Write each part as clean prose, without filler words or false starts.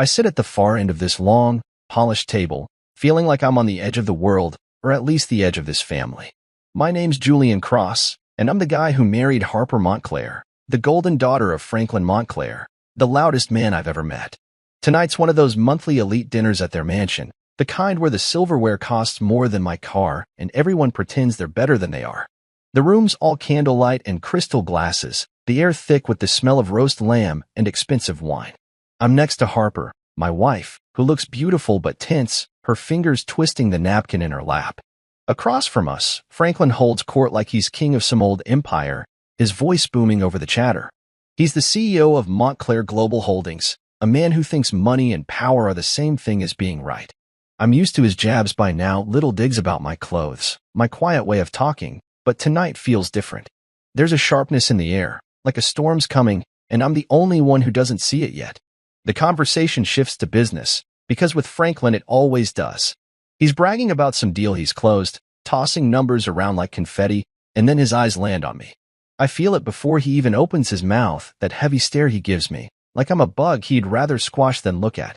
I sit at the far end of this long, polished table, feeling like I'm on the edge of the world, or at least the edge of this family. My name's Julian Cross, and I'm the guy who married Harper Montclair, the golden daughter of Franklin Montclair, the loudest man I've ever met. Tonight's one of those monthly elite dinners at their mansion, the kind where the silverware costs more than my car and everyone pretends they're better than they are. The room's all candlelight and crystal glasses, the air thick with the smell of roast lamb and expensive wine. I'm next to Harper, my wife, who looks beautiful but tense, her fingers twisting the napkin in her lap. Across from us, Franklin holds court like he's king of some old empire, his voice booming over the chatter. He's the CEO of Montclair Global Holdings, a man who thinks money and power are the same thing as being right. I'm used to his jabs by now, little digs about my clothes, my quiet way of talking, but tonight feels different. There's a sharpness in the air, like a storm's coming, and I'm the only one who doesn't see it yet. The conversation shifts to business, because with Franklin it always does. He's bragging about some deal he's closed, tossing numbers around like confetti, and then his eyes land on me. I feel it before he even opens his mouth, that heavy stare he gives me, like I'm a bug he'd rather squash than look at.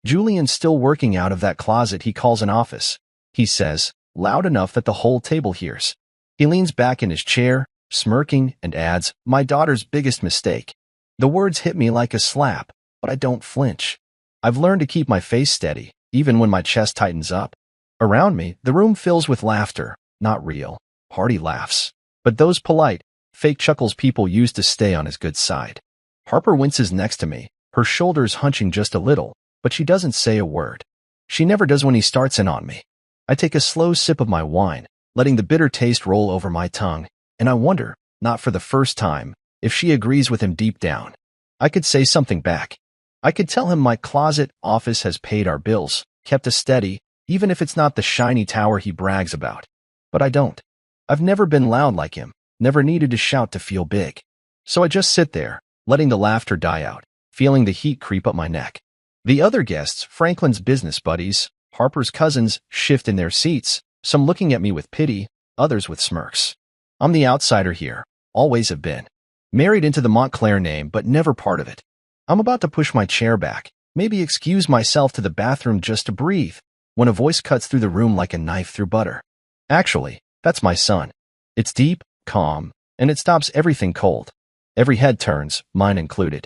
Julian's still working out of that closet he calls an office, he says, loud enough that the whole table hears. He leans back in his chair, smirking, and adds, "My daughter's biggest mistake." The words hit me like a slap, but I don't flinch. I've learned to keep my face steady, even when my chest tightens up. Around me, the room fills with laughter, not real, hearty laughs, but those polite, fake chuckles people use to stay on his good side. Harper winces next to me, her shoulders hunching just a little, but she doesn't say a word. She never does when he starts in on me. I take a slow sip of my wine, letting the bitter taste roll over my tongue, and I wonder, not for the first time, if she agrees with him deep down. I could say something back. I could tell him my closet office has paid our bills, kept us steady, even if it's not the shiny tower he brags about. But I don't. I've never been loud like him, never needed to shout to feel big. So I just sit there, letting the laughter die out, feeling the heat creep up my neck. The other guests, Franklin's business buddies, Harper's cousins, shift in their seats, some looking at me with pity, others with smirks. I'm the outsider here, always have been. Married into the Montclair name, but never part of it. I'm about to push my chair back, maybe excuse myself to the bathroom just to breathe, when a voice cuts through the room like a knife through butter. Actually, that's my son. It's deep, calm, and it stops everything cold. Every head turns, mine included.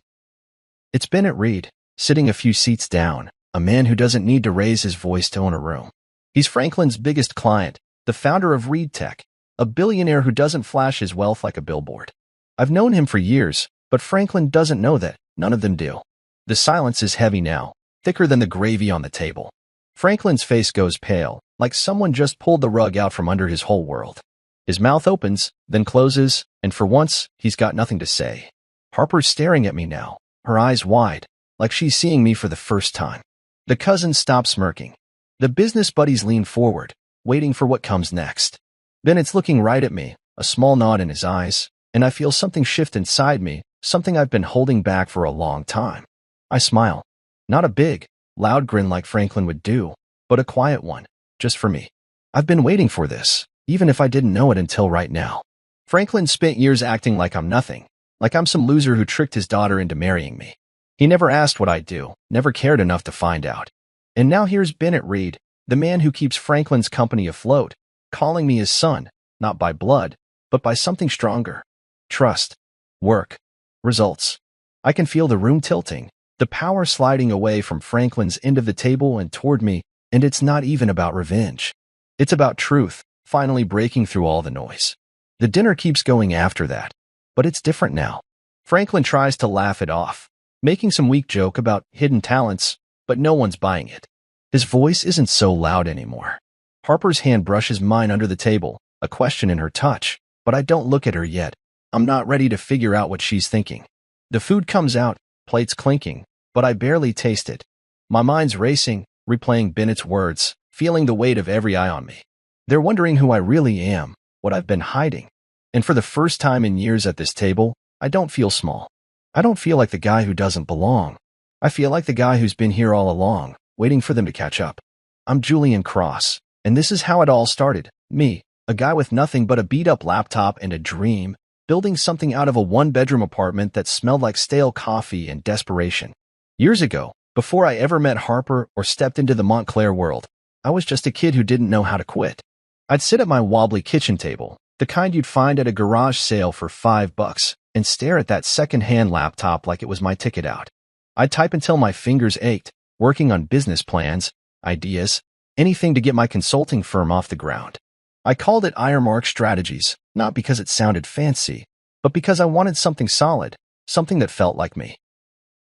It's Bennett Reed, sitting a few seats down, a man who doesn't need to raise his voice to own a room. He's Franklin's biggest client, the founder of Reed Tech, a billionaire who doesn't flash his wealth like a billboard. I've known him for years, but Franklin doesn't know that. None of them do. The silence is heavy now, thicker than the gravy on the table. Franklin's face goes pale, like someone just pulled the rug out from under his whole world. His mouth opens, then closes, and for once, he's got nothing to say. Harper's staring at me now, her eyes wide, like she's seeing me for the first time. The cousins stop smirking. The business buddies lean forward, waiting for what comes next. Bennett's looking right at me, a small nod in his eyes, and I feel something shift inside me, something I've been holding back for a long time. I smile. Not a big, loud grin like Franklin would do, but a quiet one, just for me. I've been waiting for this, even if I didn't know it until right now. Franklin spent years acting like I'm nothing, like I'm some loser who tricked his daughter into marrying me. He never asked what I'd do, never cared enough to find out. And now here's Bennett Reed, the man who keeps Franklin's company afloat, calling me his son, not by blood, but by something stronger. Trust. Work. Results. I can feel the room tilting, the power sliding away from Franklin's end of the table and toward me, and it's not even about revenge. It's about truth, finally breaking through all the noise. The dinner keeps going after that, but it's different now. Franklin tries to laugh it off, making some weak joke about hidden talents, but no one's buying it. His voice isn't so loud anymore. Harper's hand brushes mine under the table, a question in her touch, but I don't look at her yet. I'm not ready to figure out what she's thinking. The food comes out, plates clinking, but I barely taste it. My mind's racing, replaying Bennett's words, feeling the weight of every eye on me. They're wondering who I really am, what I've been hiding. And for the first time in years at this table, I don't feel small. I don't feel like the guy who doesn't belong. I feel like the guy who's been here all along, waiting for them to catch up. I'm Julian Cross, and this is how it all started. Me, a guy with nothing but a beat-up laptop and a dream, building something out of a one-bedroom apartment that smelled like stale coffee and desperation. Years ago, Before I ever met Harper or stepped into the Montclair world, I was just a kid who didn't know how to quit. I'd sit at my wobbly kitchen table, the kind you'd find at a garage sale for $5, and stare at that second-hand laptop like it was my ticket out. I'd type until my fingers ached, working on business plans, ideas, anything to get my consulting firm off the ground. I called it Ironmark Strategies, not because it sounded fancy, but because I wanted something solid, something that felt like me.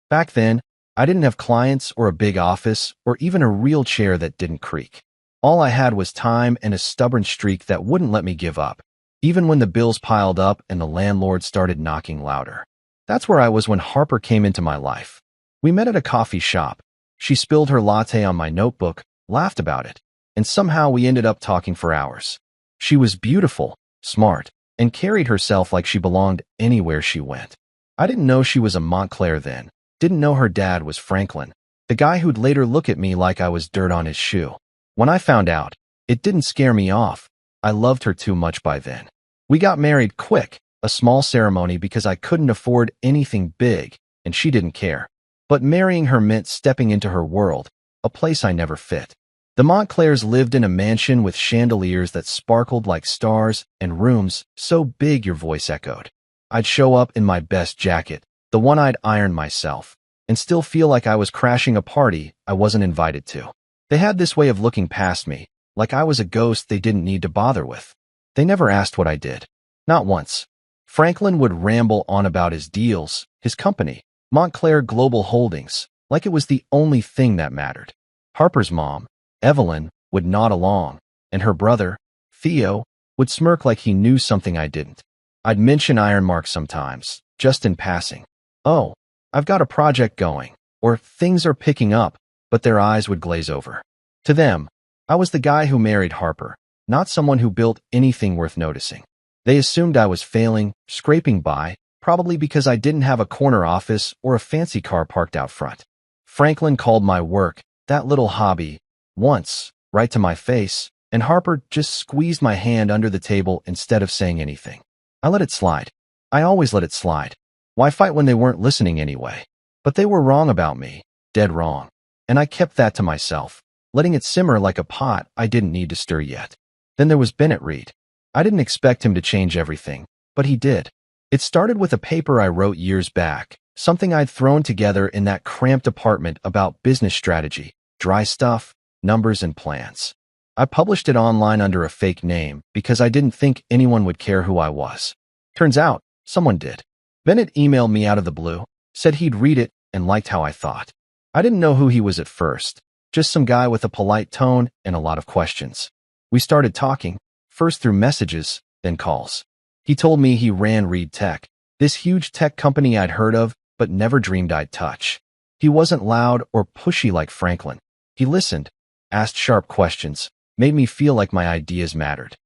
Back then, I didn't have clients or a big office or even a real chair that didn't creak. All I had was time and a stubborn streak that wouldn't let me give up, even when the bills piled up and the landlord started knocking louder. That's where I was when Harper came into my life. We met at a coffee shop. She spilled her latte on my notebook, laughed about it, and somehow we ended up talking for hours. She was beautiful, smart, and carried herself like she belonged anywhere she went. I didn't know she was a Montclair then. Didn't know her dad was Franklin, the guy who'd later look at me like I was dirt on his shoe. When I found out, it didn't scare me off. I loved her too much by then. We got married quick, a small ceremony because I couldn't afford anything big, and she didn't care. But marrying her meant stepping into her world, a place I never fit. The Montclairs lived in a mansion with chandeliers that sparkled like stars and rooms so big your voice echoed. I'd show up in my best jacket, the one I'd ironed myself, and still feel like I was crashing a party I wasn't invited to. They had this way of looking past me, like I was a ghost they didn't need to bother with. They never asked what I did. Not once. Franklin would ramble on about his deals, his company, Montclair Global Holdings, like it was the only thing that mattered. Harper's mom, Evelyn, would nod along, and her brother, Theo, would smirk like he knew something I didn't. I'd mention Ironmark sometimes, just in passing. Oh, I've got a project going, or things are picking up, but their eyes would glaze over. To them, I was the guy who married Harper, not someone who built anything worth noticing. They assumed I was failing, scraping by, probably because I didn't have a corner office or a fancy car parked out front. Franklin called my work, that little hobby, once, right to my face, and Harper just squeezed my hand under the table instead of saying anything. I let it slide. I always let it slide. Why fight when they weren't listening anyway? But they were wrong about me, dead wrong. And I kept that to myself, letting it simmer like a pot I didn't need to stir yet. Then there was Bennett Reed. I didn't expect him to change everything, but he did. It started with a paper I wrote years back, something I'd thrown together in that cramped apartment about business strategy, dry stuff, numbers, and plans. I published it online under a fake name because I didn't think anyone would care who I was. Turns out, someone did. Bennett emailed me out of the blue, said he'd read it and liked how I thought. I didn't know who he was at first, just some guy with a polite tone and a lot of questions. We started talking, first through messages, then calls. He told me he ran Reed Tech, this huge tech company I'd heard of but never dreamed I'd touch. He wasn't loud or pushy like Franklin. He listened, asked sharp questions, made me feel like my ideas mattered.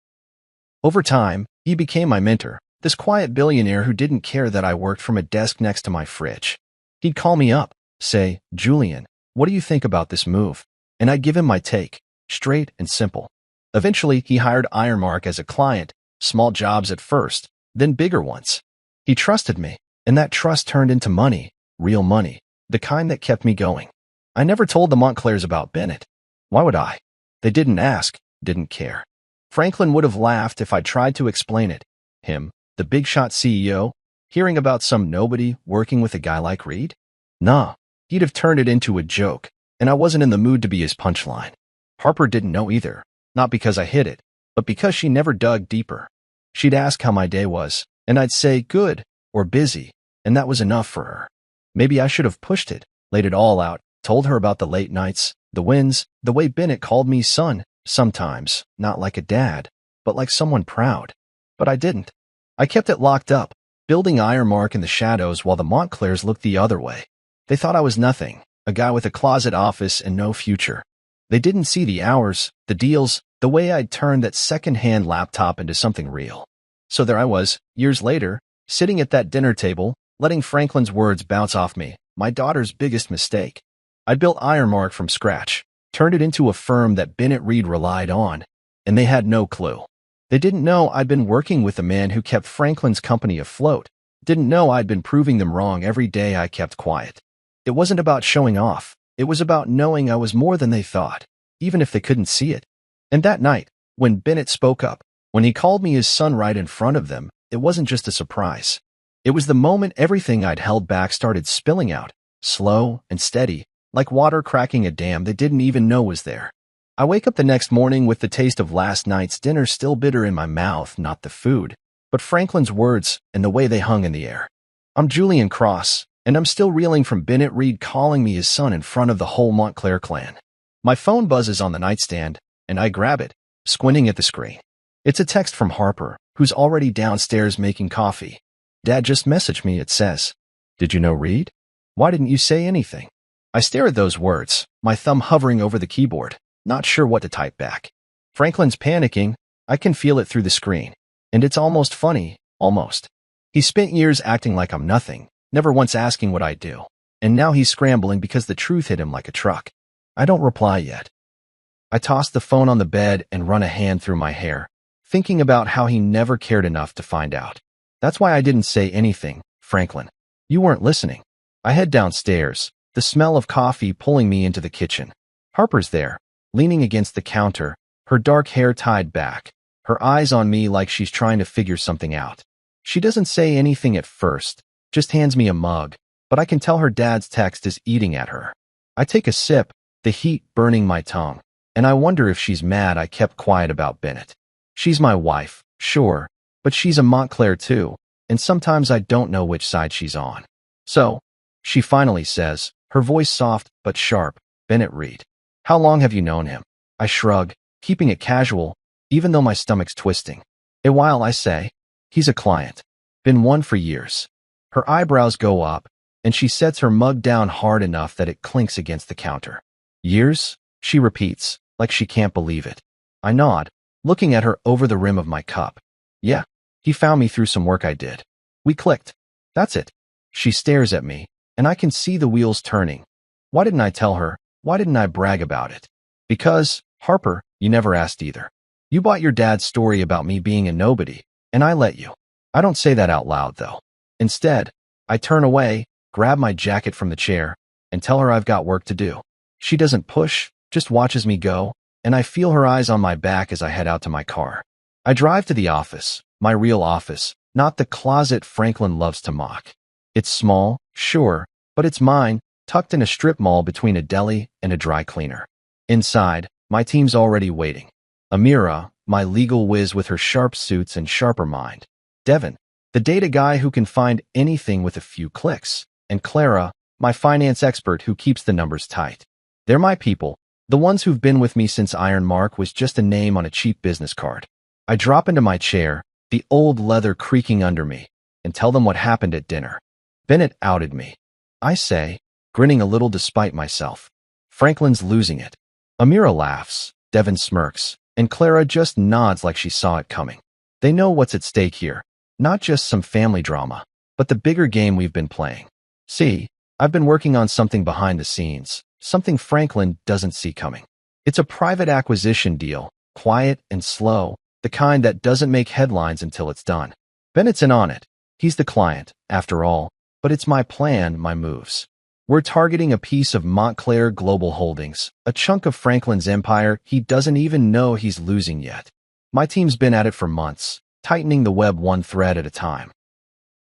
Over time, he became my mentor, this quiet billionaire who didn't care that I worked from a desk next to my fridge. He'd call me up, say, "Julian, what do you think about this move?" And I'd give him my take, straight and simple. Eventually, he hired Ironmark as a client, small jobs at first, then bigger ones. He trusted me, and that trust turned into money, real money, the kind that kept me going. I never told the Montclairs about Bennett. Why would I? They didn't ask, didn't care. Franklin would have laughed if I tried to explain it. Him, the big shot CEO, hearing about some nobody working with a guy like Reed? Nah, he'd have turned it into a joke, and I wasn't in the mood to be his punchline. Harper didn't know either, not because I hid it, but because she never dug deeper. She'd ask how my day was, and I'd say good or busy, and that was enough for her. Maybe I should have pushed it, laid it all out, told her about the late nights, the wins, the way Bennett called me son, sometimes, not like a dad, but like someone proud. But I didn't. I kept it locked up, building Ironmark in the shadows while the Montclairs looked the other way. They thought I was nothing, a guy with a closet office and no future. They didn't see the hours, the deals, the way I'd turned that second-hand laptop into something real. So there I was, years later, sitting at that dinner table, letting Franklin's words bounce off me, my daughter's biggest mistake. I'd built Ironmark from scratch, turned it into a firm that Bennett Reed relied on, and they had no clue. They didn't know I'd been working with a man who kept Franklin's company afloat, didn't know I'd been proving them wrong every day I kept quiet. It wasn't about showing off. It was about knowing I was more than they thought, even if they couldn't see it. And that night, when Bennett spoke up, when he called me his son right in front of them, it wasn't just a surprise. It was the moment everything I'd held back started spilling out, slow and steady, like water cracking a dam they didn't even know was there. I wake up the next morning with the taste of last night's dinner still bitter in my mouth, not the food, but Franklin's words and the way they hung in the air. I'm Julian Cross, and I'm still reeling from Bennett Reed calling me his son in front of the whole Montclair clan. My phone buzzes on the nightstand, and I grab it, squinting at the screen. It's a text from Harper, who's already downstairs making coffee. Dad just messaged me, it says. Did you know Reed? Why didn't you say anything? I stare at those words, my thumb hovering over the keyboard, not sure what to type back. Franklin's panicking. I can feel it through the screen. And it's almost funny, almost. He spent years acting like I'm nothing, never once asking what I do. And now he's scrambling because the truth hit him like a truck. I don't reply yet. I toss the phone on the bed and run a hand through my hair, thinking about how he never cared enough to find out. That's why I didn't say anything, Franklin. You weren't listening. I head downstairs, the smell of coffee pulling me into the kitchen. Harper's there, leaning against the counter, her dark hair tied back, her eyes on me like she's trying to figure something out. She doesn't say anything at first, just hands me a mug, but I can tell her dad's text is eating at her. I take a sip, the heat burning my tongue, and I wonder if she's mad I kept quiet about Bennett. She's my wife, sure, but she's a Montclair too, and sometimes I don't know which side she's on. So, she finally says, her voice soft but sharp, Bennett Reed. How long have you known him? I shrug, keeping it casual, even though my stomach's twisting. A while, I say. He's a client. Been one for years. Her eyebrows go up, and she sets her mug down hard enough that it clinks against the counter. Years? She repeats, like she can't believe it. I nod, looking at her over the rim of my cup. Yeah, he found me through some work I did. We clicked. That's it. She stares at me, and I can see the wheels turning. Why didn't I tell her? Why didn't I brag about it? Because, Harper, you never asked either. You bought your dad's story about me being a nobody, and I let you. I don't say that out loud, though. Instead, I turn away, grab my jacket from the chair, and tell her I've got work to do. She doesn't push, just watches me go, and I feel her eyes on my back as I head out to my car. I drive to the office, my real office, not the closet Franklin loves to mock. It's small, sure, but it's mine, tucked in a strip mall between a deli and a dry cleaner. Inside, my team's already waiting. Amira, my legal whiz with her sharp suits and sharper mind. Devin, the data guy who can find anything with a few clicks. And Clara, my finance expert who keeps the numbers tight. They're my people, the ones who've been with me since Iron Mark was just a name on a cheap business card. I drop into my chair, the old leather creaking under me, and tell them what happened at dinner. Bennett outed me. I say, grinning a little despite myself. Franklin's losing it. Amira laughs, Devin smirks, and Clara just nods like she saw it coming. They know what's at stake here, not just some family drama, but the bigger game we've been playing. See, I've been working on something behind the scenes, something Franklin doesn't see coming. It's a private acquisition deal, quiet and slow, the kind that doesn't make headlines until it's done. Bennett's in on it. He's the client, after all, but it's my plan, my moves. We're targeting a piece of Montclair Global Holdings, a chunk of Franklin's empire he doesn't even know he's losing yet. My team's been at it for months, tightening the web one thread at a time.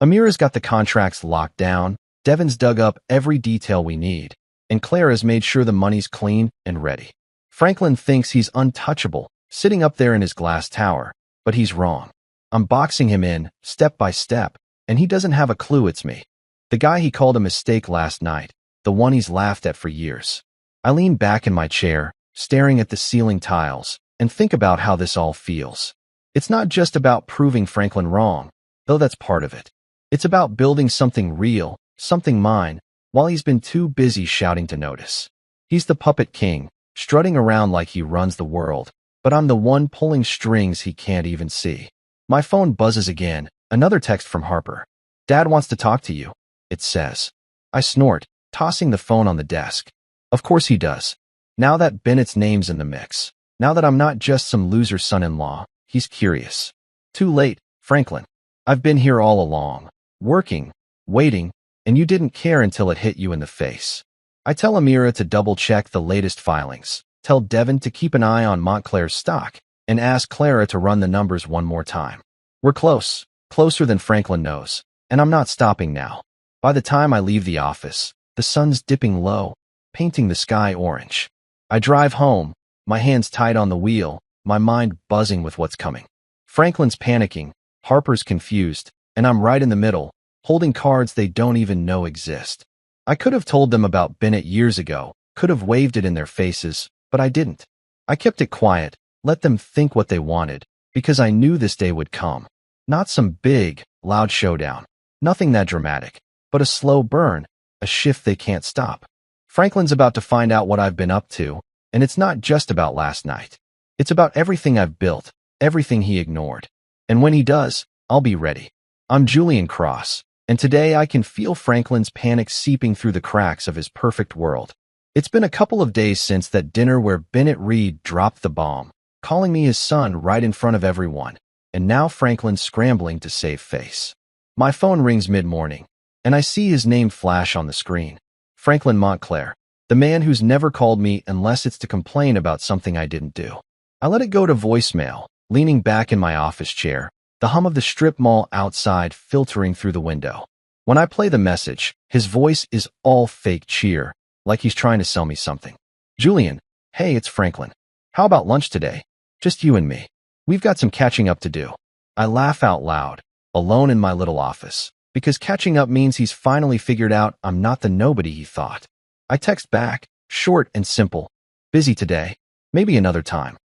Amira's got the contracts locked down, Devin's dug up every detail we need, and Clara's made sure the money's clean and ready. Franklin thinks he's untouchable, sitting up there in his glass tower, but he's wrong. I'm boxing him in, step by step, and he doesn't have a clue it's me. The guy he called a mistake last night, the one he's laughed at for years. I lean back in my chair, staring at the ceiling tiles, and think about how this all feels. It's not just about proving Franklin wrong, though that's part of it. It's about building something real, something mine, while he's been too busy shouting to notice. He's the puppet king, strutting around like he runs the world, but I'm the one pulling strings he can't even see. My phone buzzes again, another text from Harper. Dad wants to talk to you, it says. I snort, tossing the phone on the desk. Of course he does. Now that Bennett's name's in the mix, now that I'm not just some loser son-in-law, he's curious. Too late, Franklin. I've been here all along, working, waiting, and you didn't care until it hit you in the face. I tell Amira to double-check the latest filings, tell Devin to keep an eye on Montclair's stock, and ask Clara to run the numbers one more time. We're close, closer than Franklin knows, and I'm not stopping now. By the time I leave the office, the sun's dipping low, painting the sky orange. I drive home, my hands tight on the wheel, my mind buzzing with what's coming. Franklin's panicking, Harper's confused, and I'm right in the middle, holding cards they don't even know exist. I could have told them about Bennett years ago, could have waved it in their faces, but I didn't. I kept it quiet, let them think what they wanted, because I knew this day would come. Not some big, loud showdown. Nothing that dramatic, but a slow burn, a shift they can't stop. Franklin's about to find out what I've been up to, and it's not just about last night. It's about everything I've built, everything he ignored. And when he does, I'll be ready. I'm Julian Cross, and today I can feel Franklin's panic seeping through the cracks of his perfect world. It's been a couple of days since that dinner where Bennett Reed dropped the bomb, calling me his son right in front of everyone, and now Franklin's scrambling to save face. My phone rings mid-morning, and I see his name flash on the screen. Franklin Montclair, the man who's never called me unless it's to complain about something I didn't do. I let it go to voicemail, leaning back in my office chair, the hum of the strip mall outside filtering through the window. When I play the message, his voice is all fake cheer, like he's trying to sell me something. Julian, hey, it's Franklin. How about lunch today? Just you and me. We've got some catching up to do. I laugh out loud, alone in my little office, because catching up means he's finally figured out I'm not the nobody he thought. I text back, short and simple. Busy today. Maybe another time.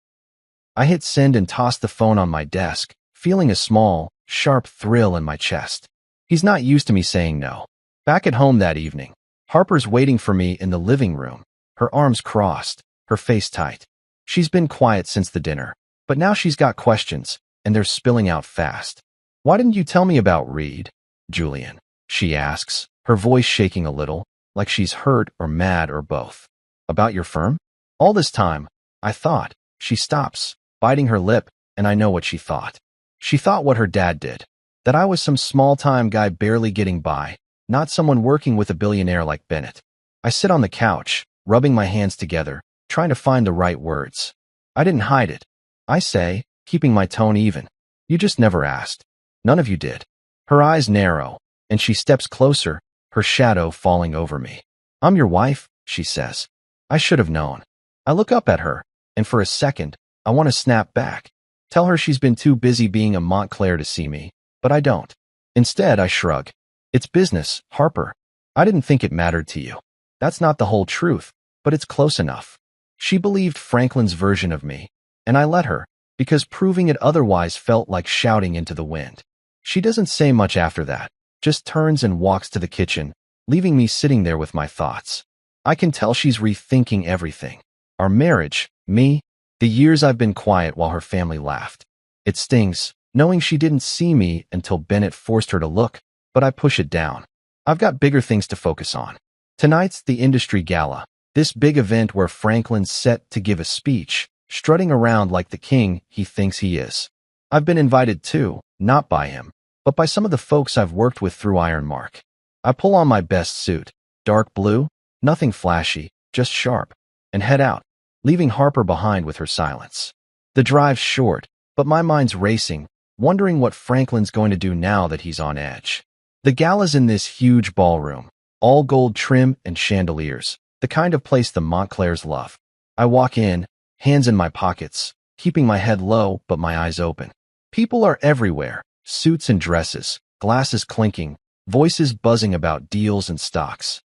I hit send and toss the phone on my desk, feeling a small, sharp thrill in my chest. He's not used to me saying no. Back at home that evening, Harper's waiting for me in the living room, her arms crossed, her face tight. She's been quiet since the dinner, but now she's got questions, and they're spilling out fast. Why didn't you tell me about Reed, Julian? She asks, her voice shaking a little, like she's hurt or mad or both. About your firm? All this time, I thought. She stops, biting her lip, and I know what she thought. She thought what her dad did. That I was some small-time guy barely getting by, not someone working with a billionaire like Bennett. I sit on the couch, rubbing my hands together, trying to find the right words. I didn't hide it. I say, keeping my tone even. You just never asked. None of you did. Her eyes narrow, and she steps closer, her shadow falling over me. I'm your wife, she says. I should have known. I look up at her, and for a second, I want to snap back. Tell her she's been too busy being a Montclair to see me, but I don't. Instead, I shrug. It's business, Harper. I didn't think it mattered to you. That's not the whole truth, but it's close enough. She believed Franklin's version of me, and I let her, because proving it otherwise felt like shouting into the wind. She doesn't say much after that, just turns and walks to the kitchen, leaving me sitting there with my thoughts. I can tell she's rethinking everything. Our marriage, me, the years I've been quiet while her family laughed. It stings, knowing she didn't see me until Bennett forced her to look, but I push it down. I've got bigger things to focus on. Tonight's the industry gala, this big event where Franklin's set to give a speech, strutting around like the king he thinks he is. I've been invited too, not by him, but by some of the folks I've worked with through Ironmark. I pull on my best suit, dark blue, nothing flashy, just sharp, and head out, leaving Harper behind with her silence. The drive's short, but my mind's racing, wondering what Franklin's going to do now that he's on edge. The gala's in this huge ballroom, all gold trim and chandeliers, the kind of place the Montclairs love. I walk in, hands in my pockets, keeping my head low but my eyes open. People are everywhere, suits and dresses, glasses clinking, voices buzzing about deals and stocks.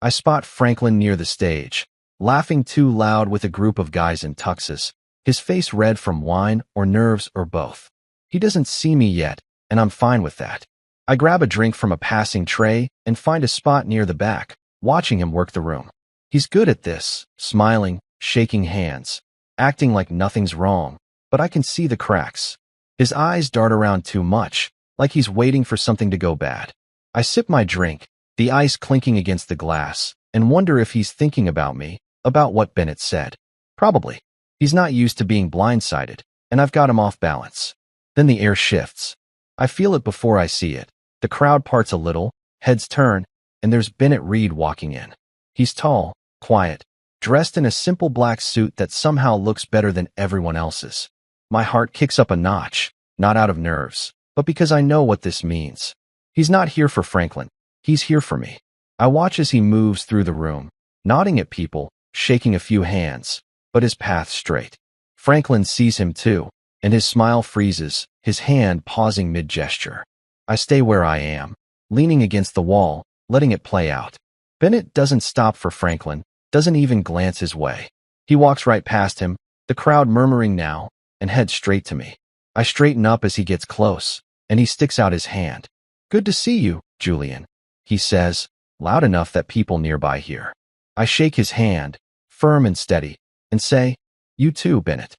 I spot Franklin near the stage, laughing too loud with a group of guys in tuxes, his face red from wine or nerves or both. He doesn't see me yet, and I'm fine with that. I grab a drink from a passing tray and find a spot near the back, watching him work the room. He's good at this, smiling, shaking hands, acting like nothing's wrong, but I can see the cracks. His eyes dart around too much, like he's waiting for something to go bad. I sip my drink, the ice clinking against the glass, and wonder if he's thinking about me, about what Bennett said. Probably. He's not used to being blindsided, and I've got him off balance. Then the air shifts. I feel it before I see it. The crowd parts a little, heads turn, and there's Bennett Reed walking in. He's tall, quiet, dressed in a simple black suit that somehow looks better than everyone else's. My heart kicks up a notch, not out of nerves, but because I know what this means. He's not here for Franklin. He's here for me. I watch as he moves through the room, nodding at people, shaking a few hands, but his path straight. Franklin sees him too, and his smile freezes, his hand pausing mid-gesture. I stay where I am, leaning against the wall, letting it play out. Bennett doesn't stop for Franklin, doesn't even glance his way. He walks right past him, the crowd murmuring now, and heads straight to me. I straighten up as he gets close, and he sticks out his hand. "Good to see you, Julian," he says, loud enough that people nearby hear. I shake his hand, firm and steady, and say, "You too, Bennett."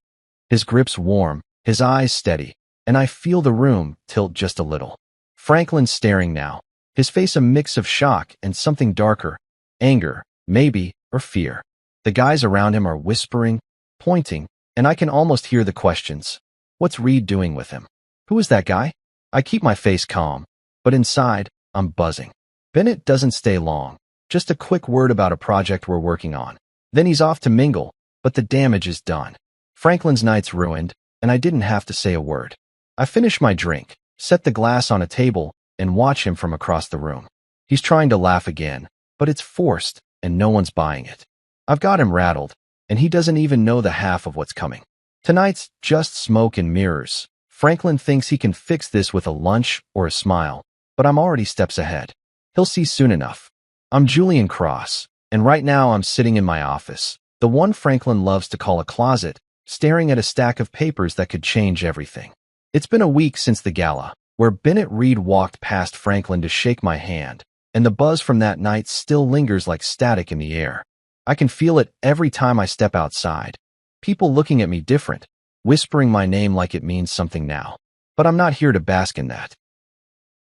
His grip's warm, his eyes steady, and I feel the room tilt just a little. Franklin's staring now, his face a mix of shock and something darker, anger, maybe, or fear. The guys around him are whispering, pointing, and I can almost hear the questions. What's Reed doing with him? Who is that guy? I keep my face calm, but inside, I'm buzzing. Bennett doesn't stay long, just a quick word about a project we're working on. Then he's off to mingle, but the damage is done. Franklin's night's ruined, and I didn't have to say a word. I finish my drink, set the glass on a table, and watch him from across the room. He's trying to laugh again, but it's forced, and no one's buying it. I've got him rattled, and he doesn't even know the half of what's coming. Tonight's just smoke and mirrors. Franklin thinks he can fix this with a lunch or a smile, but I'm already steps ahead. He'll see soon enough. I'm Julian Cross, and right now I'm sitting in my office, the one Franklin loves to call a closet, staring at a stack of papers that could change everything. It's been a week since the gala, where Bennett Reed walked past Franklin to shake my hand, and the buzz from that night still lingers like static in the air. I can feel it every time I step outside. People looking at me different, whispering my name like it means something now. But I'm not here to bask in that.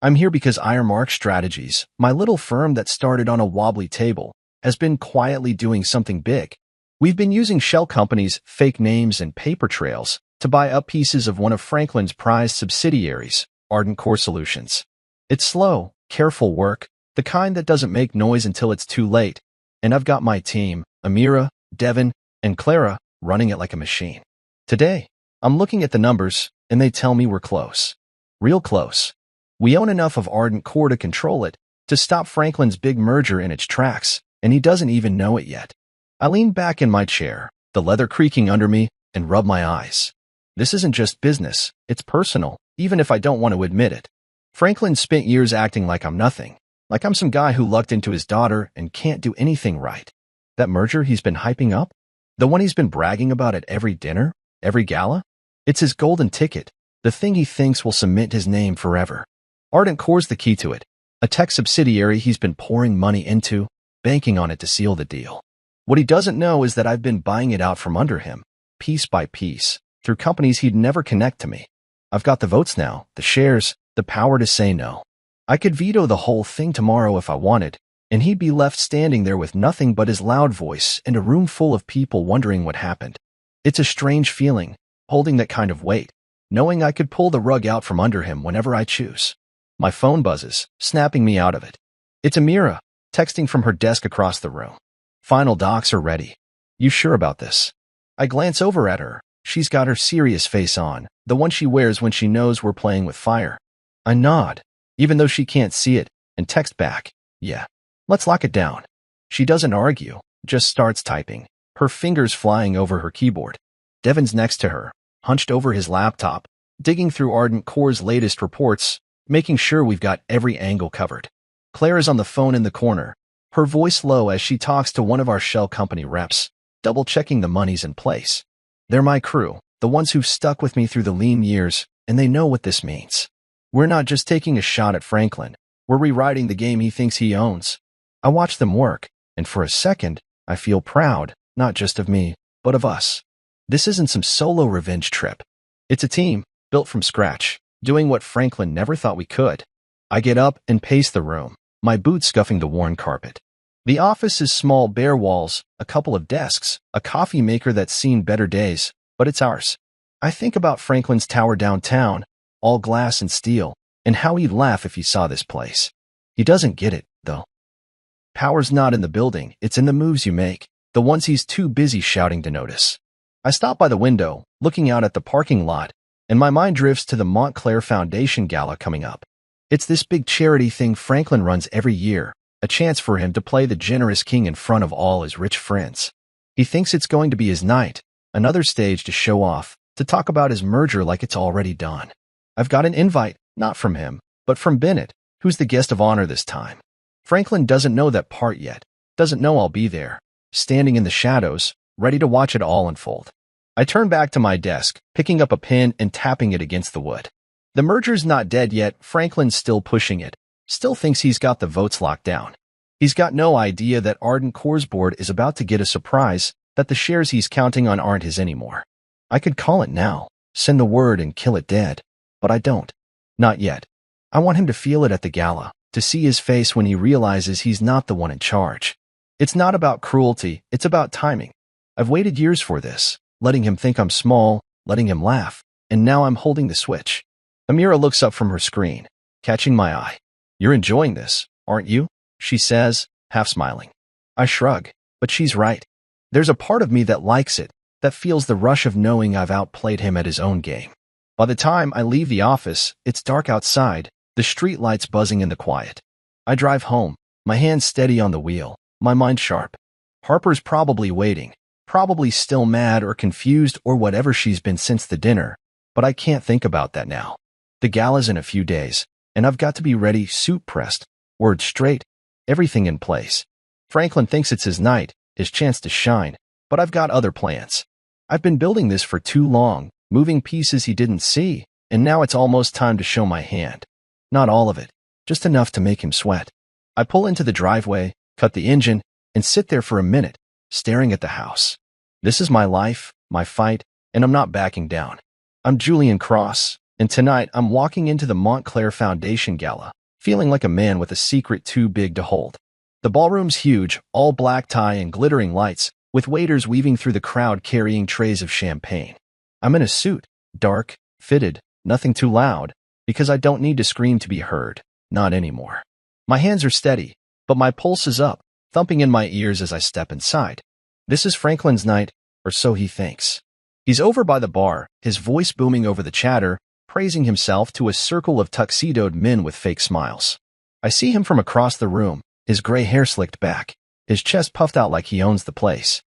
I'm here because Ironmark Strategies, my little firm that started on a wobbly table, has been quietly doing something big. We've been using shell companies, fake names, and paper trails to buy up pieces of one of Franklin's prized subsidiaries, Ardent Core Solutions. It's slow, careful work, the kind that doesn't make noise until it's too late, and I've got my team, Amira, Devin, and Clara, running it like a machine. Today, I'm looking at the numbers, and they tell me we're close. Real close. We own enough of Ardent Core to control it, to stop Franklin's big merger in its tracks, and he doesn't even know it yet. I lean back in my chair, the leather creaking under me, and rub my eyes. This isn't just business, it's personal, even if I don't want to admit it. Franklin spent years acting like I'm nothing, like I'm some guy who lucked into his daughter and can't do anything right. That merger he's been hyping up? The one he's been bragging about at every dinner, every gala? It's his golden ticket, the thing he thinks will cement his name forever. Ardent Core's the key to it, a tech subsidiary he's been pouring money into, banking on it to seal the deal. What he doesn't know is that I've been buying it out from under him, piece by piece, through companies he'd never connect to me. I've got the votes now, the shares, the power to say no. I could veto the whole thing tomorrow if I wanted, and he'd be left standing there with nothing but his loud voice and a room full of people wondering what happened. It's a strange feeling, holding that kind of weight, knowing I could pull the rug out from under him whenever I choose. My phone buzzes, snapping me out of it. It's Amira, texting from her desk across the room. Final docs are ready. You sure about this? I glance over at her. She's got her serious face on, the one she wears when she knows we're playing with fire. I nod, even though she can't see it, and text back, yeah, let's lock it down. She doesn't argue, just starts typing, her fingers flying over her keyboard. Devin's next to her, hunched over his laptop, digging through Ardent Core's latest reports, making sure we've got every angle covered. Claire's on the phone in the corner, her voice low as she talks to one of our shell company reps, double-checking the money's in place. They're my crew, the ones who've stuck with me through the lean years, and they know what this means. We're not just taking a shot at Franklin, we're rewriting the game he thinks he owns. I watch them work, and for a second, I feel proud, not just of me, but of us. This isn't some solo revenge trip. It's a team, built from scratch, doing what Franklin never thought we could. I get up and pace the room, my boots scuffing the worn carpet. The office is small, bare walls, a couple of desks, a coffee maker that's seen better days, but it's ours. I think about Franklin's tower downtown, all glass and steel, and how he'd laugh if he saw this place. He doesn't get it, though. Power's not in the building, it's in the moves you make, the ones he's too busy shouting to notice. I stop by the window, looking out at the parking lot, and my mind drifts to the Montclair Foundation Gala coming up. It's this big charity thing Franklin runs every year, a chance for him to play the generous king in front of all his rich friends. He thinks it's going to be his night, another stage to show off, to talk about his merger like it's already done. I've got an invite, not from him, but from Bennett, who's the guest of honor this time. Franklin doesn't know that part yet, doesn't know I'll be there, standing in the shadows, ready to watch it all unfold. I turn back to my desk, picking up a pen and tapping it against the wood. The merger's not dead yet, Franklin's still pushing it, still thinks he's got the votes locked down. He's got no idea that Ardent Core's board is about to get a surprise, that the shares he's counting on aren't his anymore. I could call it now, send the word and kill it dead, but I don't. Not yet. I want him to feel it at the gala, to see his face when he realizes he's not the one in charge. It's not about cruelty, it's about timing. I've waited years for this, letting him think I'm small, letting him laugh, and now I'm holding the switch. Amira looks up from her screen, catching my eye. "You're enjoying this, aren't you?" she says, half smiling. I shrug, but she's right. There's a part of me that likes it, that feels the rush of knowing I've outplayed him at his own game. By the time I leave the office, it's dark outside, the street lights buzzing in the quiet. I drive home, my hands steady on the wheel, my mind sharp. Harper's probably waiting, probably still mad or confused or whatever she's been since the dinner, but I can't think about that now. The gala's in a few days, and I've got to be ready, suit pressed, words straight, everything in place. Franklin thinks it's his night, his chance to shine, but I've got other plans. I've been building this for too long, moving pieces he didn't see, and now it's almost time to show my hand. Not all of it, just enough to make him sweat. I pull into the driveway, cut the engine, and sit there for a minute, staring at the house. This is my life, my fight, and I'm not backing down. I'm Julian Cross, and tonight I'm walking into the Montclair Foundation Gala, feeling like a man with a secret too big to hold. The ballroom's huge, all black tie and glittering lights, with waiters weaving through the crowd carrying trays of champagne. I'm in a suit, dark, fitted, nothing too loud, because I don't need to scream to be heard, not anymore. My hands are steady, but my pulse is up, thumping in my ears as I step inside. This is Franklin's night, or so he thinks. He's over by the bar, his voice booming over the chatter, praising himself to a circle of tuxedoed men with fake smiles. I see him from across the room, his gray hair slicked back, his chest puffed out like he owns the place.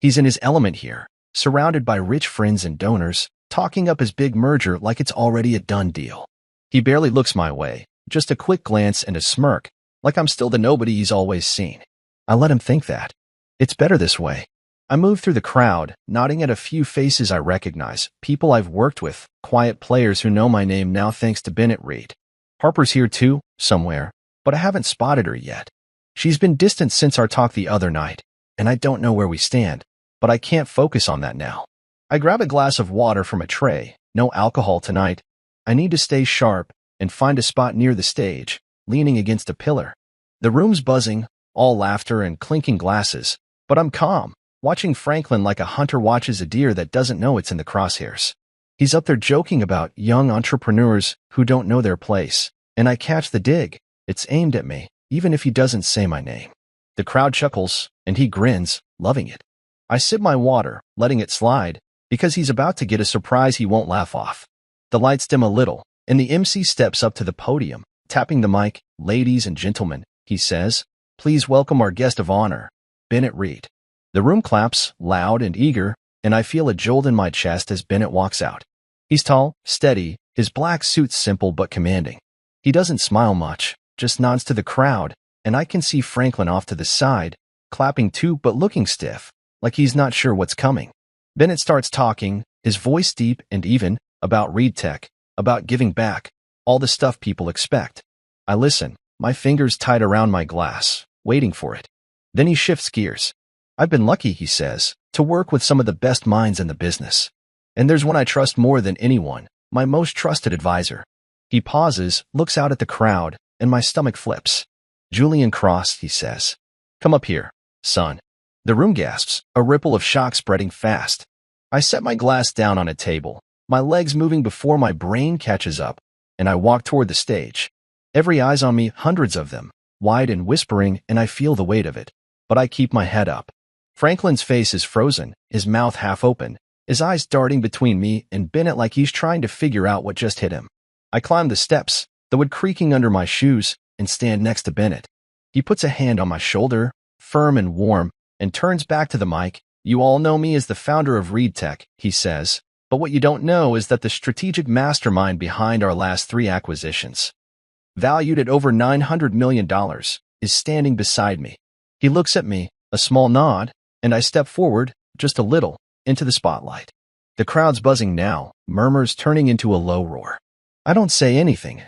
He's in his element here, surrounded by rich friends and donors, talking up his big merger like it's already a done deal. He barely looks my way, just a quick glance and a smirk, like I'm still the nobody he's always seen. I let him think that. It's better this way. I move through the crowd, nodding at a few faces I recognize, people I've worked with, quiet players who know my name now thanks to Bennett Reed. Harper's here too, somewhere, but I haven't spotted her yet. She's been distant since our talk the other night, and I don't know where we stand, but I can't focus on that now. I grab a glass of water from a tray, no alcohol tonight. I need to stay sharp and find a spot near the stage, leaning against a pillar. The room's buzzing, all laughter and clinking glasses, but I'm calm, watching Franklin like a hunter watches a deer that doesn't know it's in the crosshairs. He's up there joking about young entrepreneurs who don't know their place, and I catch the dig. It's aimed at me, even if he doesn't say my name. The crowd chuckles, and he grins, loving it. I sip my water, letting it slide, because he's about to get a surprise he won't laugh off. The lights dim a little, and the MC steps up to the podium, tapping the mic. "Ladies and gentlemen," he says, "please welcome our guest of honor, Bennett Reed." The room claps, loud and eager, and I feel a jolt in my chest as Bennett walks out. He's tall, steady, his black suit simple but commanding. He doesn't smile much, just nods to the crowd, and I can see Franklin off to the side, clapping too but looking stiff, like he's not sure what's coming. Bennett starts talking, his voice deep and even, about Reed Tech, about giving back, all the stuff people expect. I listen, my fingers tight around my glass, waiting for it. Then he shifts gears. "I've been lucky," he says, "to work with some of the best minds in the business. And there's one I trust more than anyone, my most trusted advisor." He pauses, looks out at the crowd, and my stomach flips. "Julian Cross," he says. "Come up here, son." The room gasps, a ripple of shock spreading fast. I set my glass down on a table, my legs moving before my brain catches up, and I walk toward the stage. Every eye's on me, hundreds of them. wide and whispering, and I feel the weight of it. But I keep my head up. Franklin's face is frozen, his mouth half open, his eyes darting between me and Bennett like he's trying to figure out what just hit him. I climb the steps, the wood creaking under my shoes, and stand next to Bennett. He puts a hand on my shoulder, firm and warm, and turns back to the mic. "You all know me as the founder of Reed Tech," he says, "but what you don't know is that the strategic mastermind behind our last 3 acquisitions, valued at over $900 million, is standing beside me." He looks at me, a small nod, and I step forward, just a little, into the spotlight. The crowd's buzzing now, murmurs turning into a low roar. I don't say anything.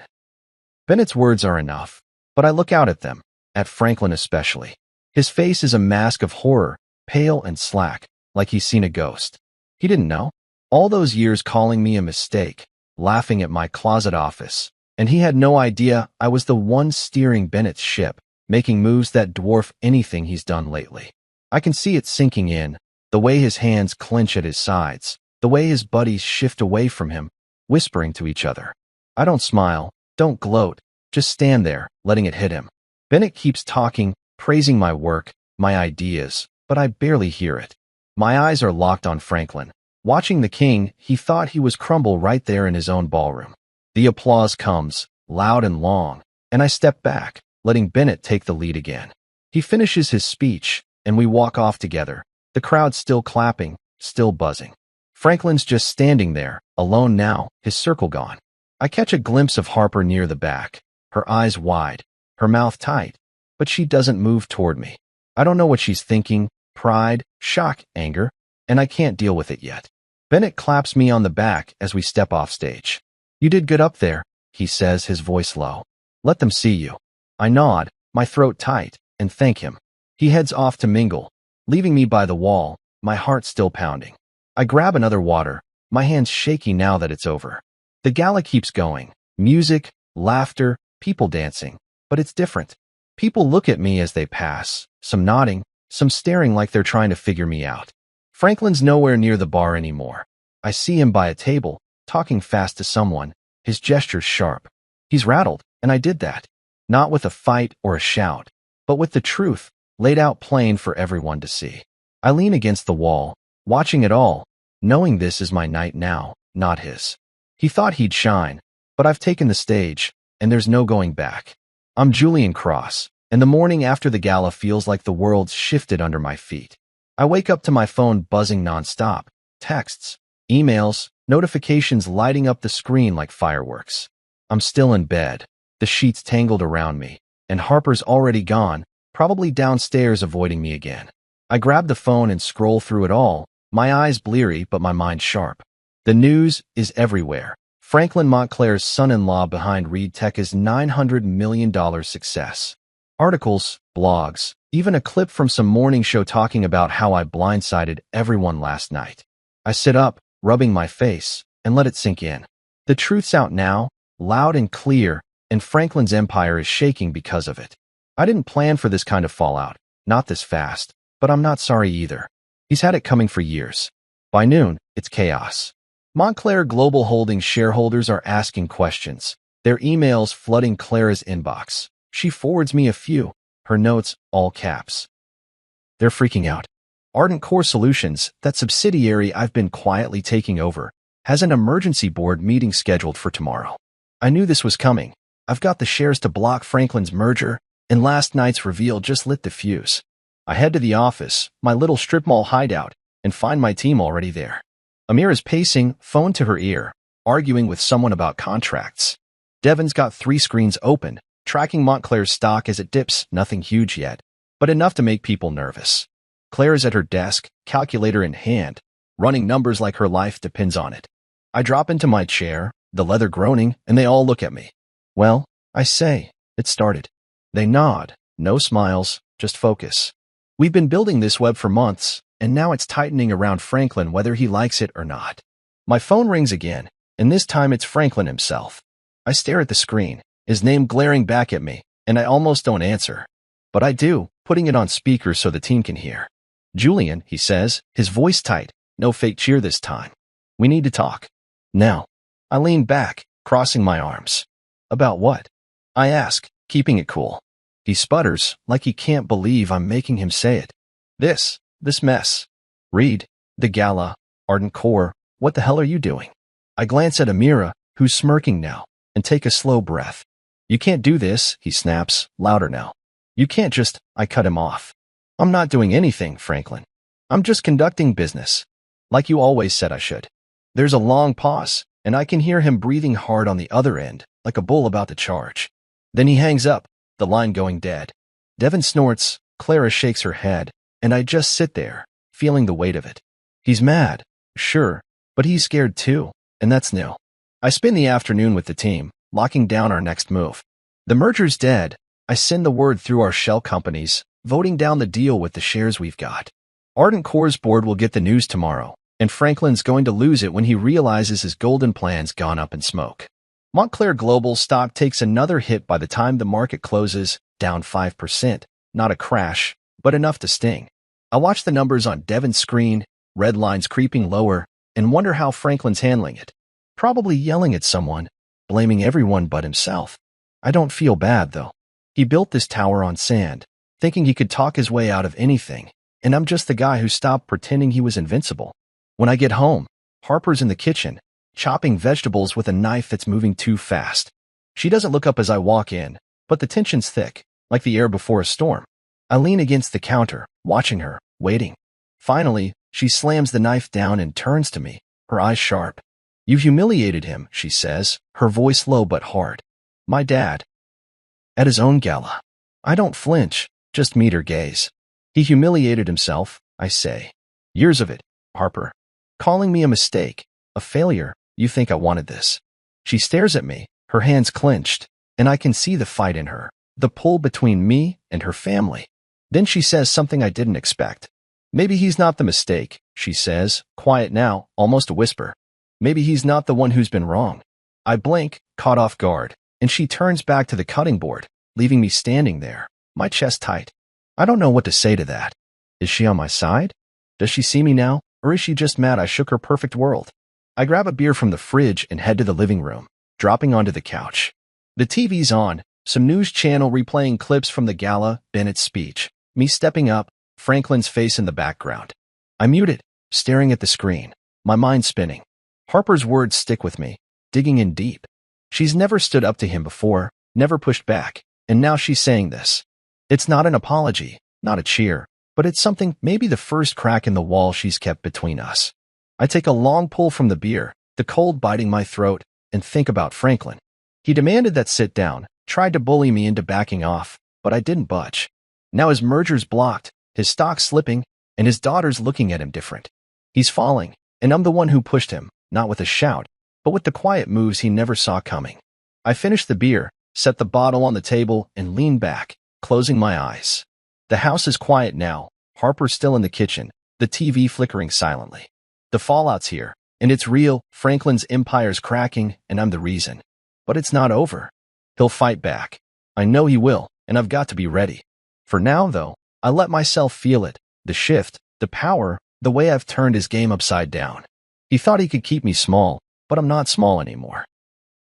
Bennett's words are enough, but I look out at them, at Franklin especially. His face is a mask of horror, pale and slack, like he's seen a ghost. He didn't know. All those years calling me a mistake, laughing at my closet office, and he had no idea I was the one steering Bennett's ship, making moves that dwarf anything he's done lately. I can see it sinking in, the way his hands clench at his sides, the way his buddies shift away from him, whispering to each other. I don't smile, don't gloat, just stand there, letting it hit him. Bennett keeps talking, praising my work, my ideas, but I barely hear it. My eyes are locked on Franklin. Watching the king, he thought he was crumble right there in his own ballroom. The applause comes, loud and long, and I step back, letting Bennett take the lead again. He finishes his speech, and we walk off together, the crowd still clapping, still buzzing. Franklin's just standing there, alone now, his circle gone. I catch a glimpse of Harper near the back, her eyes wide, her mouth tight, but she doesn't move toward me. I don't know what she's thinking, pride, shock, anger, and I can't deal with it yet. Bennett claps me on the back as we step off stage. "You did good up there," he says, his voice low. "Let them see you." I nod, my throat tight, and thank him. He heads off to mingle, leaving me by the wall, my heart still pounding. I grab another water, my hands shaky now that it's over. The gala keeps going. Music, laughter, people dancing. But it's different. People look at me as they pass, some nodding, some staring like they're trying to figure me out. Franklin's nowhere near the bar anymore. I see him by a table, talking fast to someone, his gestures sharp. He's rattled, and I did that. Not with a fight or a shout, but with the truth, laid out plain for everyone to see. I lean against the wall, watching it all, knowing this is my night now, not his. He thought he'd shine, but I've taken the stage, and there's no going back. I'm Julian Cross, and the morning after the gala feels like the world's shifted under my feet. I wake up to my phone buzzing nonstop, texts, emails, notifications lighting up the screen like fireworks. I'm still in bed, the sheets tangled around me, and Harper's already gone, probably downstairs avoiding me again. I grab the phone and scroll through it all, my eyes bleary but my mind sharp. The news is everywhere. Franklin Montclair's son-in-law behind Reed Tech's $900 million success. Articles, blogs, even a clip from some morning show talking about how I blindsided everyone last night. I sit up, rubbing my face, and let it sink in. The truth's out now, loud and clear, and Franklin's empire is shaking because of it. I didn't plan for this kind of fallout, not this fast, but I'm not sorry either. He's had it coming for years. By noon, it's chaos. Montclair Global Holdings shareholders are asking questions, their emails flooding Clara's inbox. She forwards me a few, her notes all caps. They're freaking out. Ardent Core Solutions, that subsidiary I've been quietly taking over, has an emergency board meeting scheduled for tomorrow. I knew this was coming. I've got the shares to block Franklin's merger, and last night's reveal just lit the fuse. I head to the office, my little strip mall hideout, and find my team already there. Amir is pacing, phone to her ear, arguing with someone about contracts. Devin's got 3 screens open, tracking Montclair's stock as it dips, nothing huge yet, but enough to make people nervous. Claire's at her desk, calculator in hand, running numbers like her life depends on it. I drop into my chair, the leather groaning, and they all look at me. Well, I say, it started. They nod, no smiles, just focus. We've been building this web for months, and now it's tightening around Franklin whether he likes it or not. My phone rings again, and this time it's Franklin himself. I stare at the screen, his name glaring back at me, and I almost don't answer. But I do, putting it on speaker so the team can hear. "Julian," he says, his voice tight, no fake cheer this time. "We need to talk. Now." I lean back, crossing my arms. "About what?" I ask, keeping it cool. He sputters, like he can't believe I'm making him say it. This mess. Reed, the gala, Ardent Core, what the hell are you doing? I glance at Amira, who's smirking now, and take a slow breath. You can't do this, he snaps, louder now. You can't just, I cut him off. I'm not doing anything, Franklin. I'm just conducting business. Like you always said I should. There's a long pause, and I can hear him breathing hard on the other end, like a bull about to charge. Then he hangs up, the line going dead. Devin snorts, Clara shakes her head, and I just sit there, feeling the weight of it. He's mad, sure, but he's scared too, and that's new. I spend the afternoon with the team, locking down our next move. The merger's dead. I send the word through our shell companies, voting down the deal with the shares we've got. Ardent Core's board will get the news tomorrow, and Franklin's going to lose it when he realizes his golden plan's gone up in smoke. Montclair Global stock takes another hit by the time the market closes, down 5%. Not a crash, but enough to sting. I watch the numbers on Devin's screen, red lines creeping lower, and wonder how Franklin's handling it. Probably yelling at someone, blaming everyone but himself. I don't feel bad, though. He built this tower on sand, thinking he could talk his way out of anything, and I'm just the guy who stopped pretending he was invincible. When I get home, Harper's in the kitchen, chopping vegetables with a knife that's moving too fast. She doesn't look up as I walk in, but the tension's thick, like the air before a storm. I lean against the counter, watching her, waiting. Finally, she slams the knife down and turns to me, her eyes sharp. "You've humiliated him," she says, her voice low but hard. "My dad. At his own gala." I don't flinch, just meet her gaze. "He humiliated himself," I say. "Years of it, Harper. Calling me a mistake, a failure. You think I wanted this?" She stares at me, her hands clenched, and I can see the fight in her, the pull between me and her family. Then she says something I didn't expect. "Maybe he's not the mistake," she says, quiet now, almost a whisper. "Maybe he's not the one who's been wrong." I blink, caught off guard, and she turns back to the cutting board, leaving me standing there, my chest tight. I don't know what to say to that. Is she on my side? Does she see me now, or is she just mad I shook her perfect world? I grab a beer from the fridge and head to the living room, dropping onto the couch. The TV's on, some news channel replaying clips from the gala, Bennett's speech, me stepping up, Franklin's face in the background. I mute it, staring at the screen, my mind spinning. Harper's words stick with me, digging in deep. She's never stood up to him before, never pushed back, and now she's saying this. It's not an apology, not a cheer, but it's something, maybe the first crack in the wall she's kept between us. I take a long pull from the beer, the cold biting my throat, and think about Franklin. He demanded that sit down, tried to bully me into backing off, but I didn't budge. Now his merger's blocked, his stock slipping, and his daughter's looking at him different. He's falling, and I'm the one who pushed him, not with a shout, but with the quiet moves he never saw coming. I finish the beer, set the bottle on the table, and lean back, closing my eyes. The house is quiet now, Harper's still in the kitchen, the TV flickering silently. The fallout's here, and it's real. Franklin's empire's cracking, and I'm the reason. But it's not over. He'll fight back. I know he will, and I've got to be ready. For now, though, I let myself feel it, the shift, the power, the way I've turned his game upside down. He thought he could keep me small, but I'm not small anymore.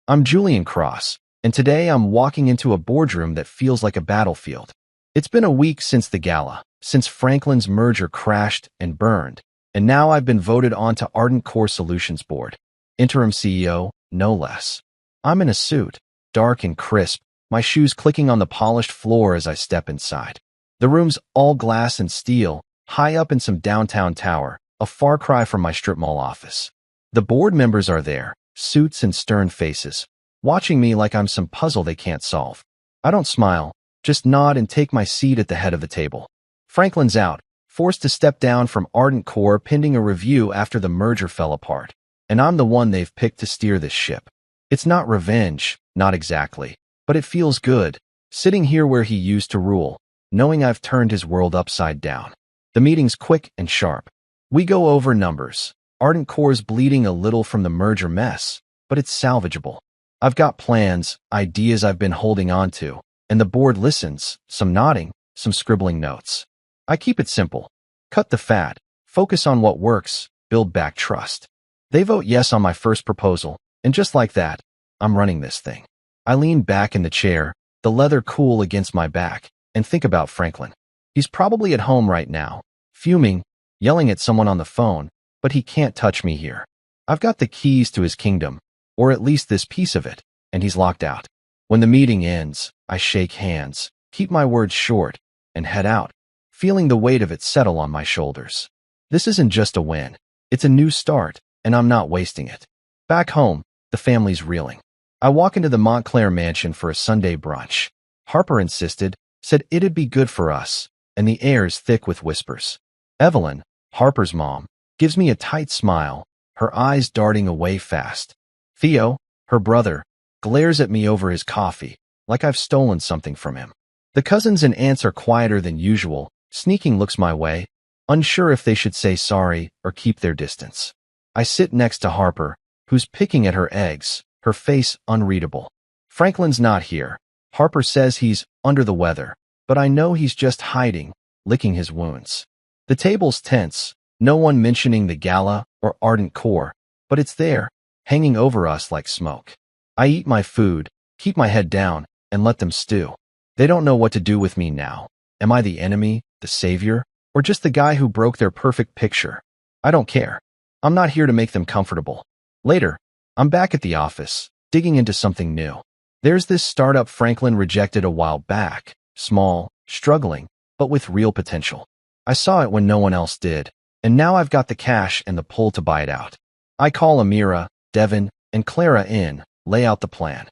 I'm Julian Cross, and today I'm walking into a boardroom that feels like a battlefield. It's been a week since the gala, since Franklin's merger crashed and burned, and now I've been voted onto Ardent Core Solutions Board. Interim CEO, no less. I'm in a suit, dark and crisp, my shoes clicking on the polished floor as I step inside. The room's all glass and steel, high up in some downtown tower, a far cry from my strip mall office. The board members are there, suits and stern faces, watching me like I'm some puzzle they can't solve. I don't smile, just nod and take my seat at the head of the table. Franklin's out, forced to step down from Ardent Core pending a review after the merger fell apart, and I'm the one they've picked to steer this ship. It's not revenge, not exactly, but it feels good, sitting here where he used to rule, knowing I've turned his world upside down. The meeting's quick and sharp. We go over numbers. Ardent Core's bleeding a little from the merger mess, but it's salvageable. I've got plans, ideas I've been holding on to, and the board listens, some nodding, some scribbling notes. I keep it simple. Cut the fat, focus on what works, build back trust. They vote yes on my first proposal, and just like that, I'm running this thing. I lean back in the chair, the leather cool against my back, and think about Franklin. He's probably at home right now, fuming, yelling at someone on the phone, but he can't touch me here. I've got the keys to his kingdom, or at least this piece of it, and he's locked out. When the meeting ends, I shake hands, keep my words short, and head out, feeling the weight of it settle on my shoulders. This isn't just a win. It's a new start, and I'm not wasting it. Back home, the family's reeling. I walk into the Montclair mansion for a Sunday brunch. Harper insisted, said it'd be good for us, and the air's thick with whispers. Evelyn, Harper's mom, gives me a tight smile, her eyes darting away fast. Theo, her brother, glares at me over his coffee, like I've stolen something from him. The cousins and aunts are quieter than usual, sneaking looks my way, unsure if they should say sorry or keep their distance. I sit next to Harper, who's picking at her eggs, her face unreadable. Franklin's not here. Harper says he's under the weather, but I know he's just hiding, licking his wounds. The table's tense, no one mentioning the gala or ardent core, but it's there, hanging over us like smoke. I eat my food, keep my head down, and let them stew. They don't know what to do with me now. Am I the enemy, the savior, or just the guy who broke their perfect picture? I don't care. I'm not here to make them comfortable. Later, I'm back at the office, digging into something new. There's this startup Franklin rejected a while back, small, struggling, but with real potential. I saw it when no one else did, and now I've got the cash and the pull to buy it out. I call Amira, Devin, and Clara in, lay out the plan.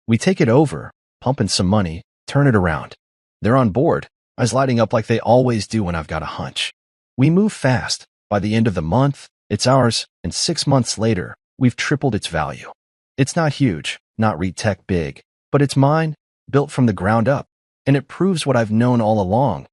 We take it over, pump in some money, turn it around. They're on board, eyes lighting up like they always do when I've got a hunch. We move fast. By the end of the month, it's ours, and 6 months later, we've tripled its value. It's not huge, not REIT-tech big, but it's mine, built from the ground up, and it proves what I've known all along.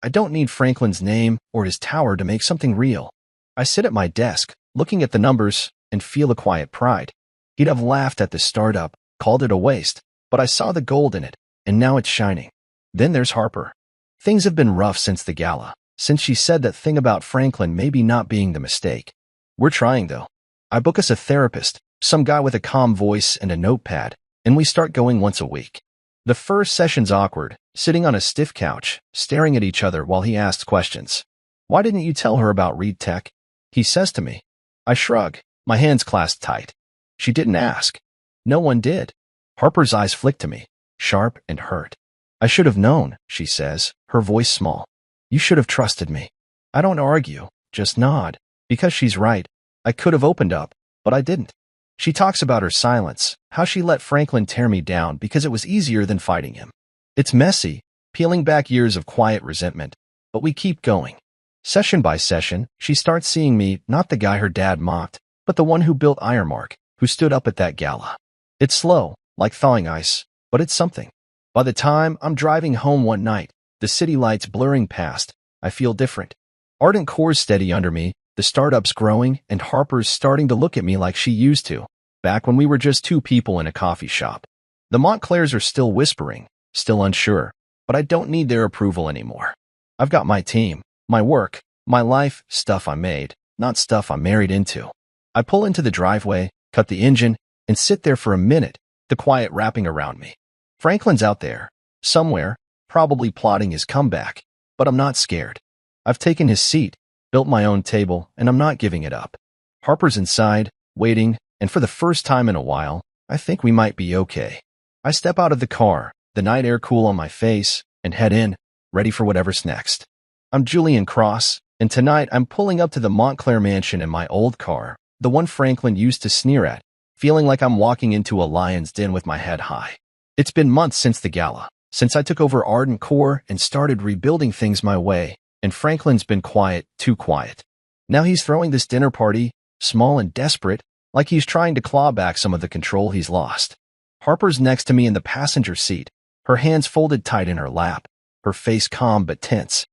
I don't need Franklin's name or his tower to make something real. I sit at my desk, looking at the numbers, and feel a quiet pride. He'd have laughed at the startup, called it a waste, but I saw the gold in it, and now it's shining. Then there's Harper. Things have been rough since the gala, since she said that thing about Franklin maybe not being the mistake. We're trying, though. I book us a therapist, some guy with a calm voice and a notepad, and we start going once a week. The first session's awkward, sitting on a stiff couch, staring at each other while he asks questions. Why didn't you tell her about REIT-tech? He says to me. I shrug, my hands clasped tight. She didn't ask. No one did. Harper's eyes flick to me, sharp and hurt. I should have known, she says, her voice small. You should have trusted me. I don't argue, just nod. Because she's right. I could have opened up, but I didn't. She talks about her silence, how she let Franklin tear me down because it was easier than fighting him. It's messy, peeling back years of quiet resentment, but we keep going. Session by session, she starts seeing me, not the guy her dad mocked, but the one who built Ironmark, who stood up at that gala. It's slow, like thawing ice, but it's something. By the time I'm driving home one night, the city lights blurring past, I feel different. Ardent Core's steady under me, the startup's growing, and Harper's starting to look at me like she used to, back when we were just two people in a coffee shop. The Montclairs are still whispering, still unsure, but I don't need their approval anymore. I've got my team, my work, my life, stuff I made, not stuff I'm married into. I pull into the driveway, cut the engine, and sit there for a minute, the quiet wrapping around me. Franklin's out there, somewhere, probably plotting his comeback, but I'm not scared. I've taken his seat, built my own table, and I'm not giving it up. Harper's inside, waiting, and for the first time in a while, I think we might be okay. I step out of the car, the night air cool on my face, and head in, ready for whatever's next. I'm Julian Cross, and tonight I'm pulling up to the Montclair mansion in my old car, the one Franklin used to sneer at, feeling like I'm walking into a lion's den with my head high. It's been months since the gala, since I took over Ardent Core and started rebuilding things my way, and Franklin's been quiet, too quiet. Now he's throwing this dinner party, small and desperate, like he's trying to claw back some of the control he's lost. Harper's next to me in the passenger seat, her hands folded tight in her lap, her face calm but tense.